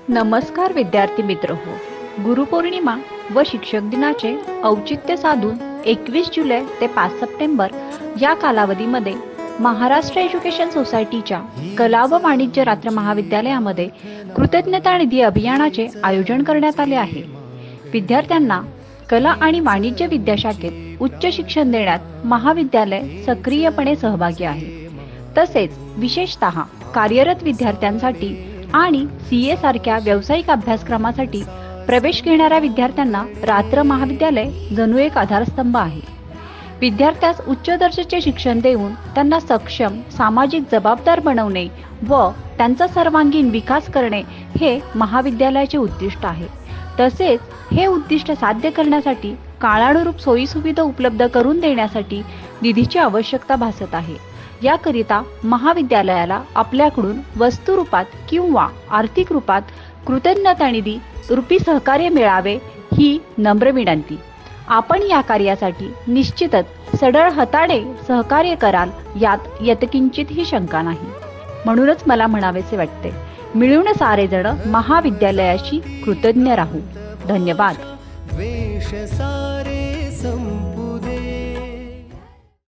नमस्कार विद्यार्थी मित्र हो. गुरुपौर्णिमा व शिक्षक दिनाचे औचित्य साधून 21 जुलै ते 5 सप्टेंबर या कालावधीमध्ये महाराष्ट्र एज्युकेशन सोसायटीच्या कला व वाणिज्य रात्र महाविद्यालयामध्ये कृतज्ञता निधी अभियानाचे आयोजन करण्यात आले आहे. विद्यार्थ्यांना कला आणि वाणिज्य विद्याशाखेत उच्च शिक्षण देण्यात महाविद्यालय सक्रियपणे सहभागी आहे. तसेच विशेषतः कार्यरत विद्यार्थ्यांसाठी आणि सीए सारख्या व्यावसायिक अभ्यासक्रमासाठी प्रवेश घेणाऱ्या विद्यार्थ्यांना रात्र महाविद्यालय जणू एक आधारस्तंभ आहे. विद्यार्थ्यास उच्च दर्जाचे शिक्षण देऊन त्यांना सक्षम, सामाजिक जबाबदार बनवणे व त्यांचा सर्वांगीण विकास करणे हे महाविद्यालयाचे उद्दिष्ट आहे. तसेच हे उद्दिष्ट साध्य करण्यासाठी काळानुरूप सोयीसुविधा उपलब्ध करून देण्यासाठी निधीची आवश्यकता भासत आहे. याकरिता महाविद्यालयाला आपल्याकडून वस्तू रूपात किंवा आर्थिक रूपात कृतज्ञता निधी रूपी सहकार्य मिळावे ही नम्र विनंती. आपण या कार्यासाठी निश्चितच सढळ हाताने सहकार्य कराल यात यत्किंचितही शंका नाही. म्हणूनच मला म्हणावेसे वाटते, मिळून सारेजण महाविद्यालयाशी कृतज्ञ राहू. धन्यवाद.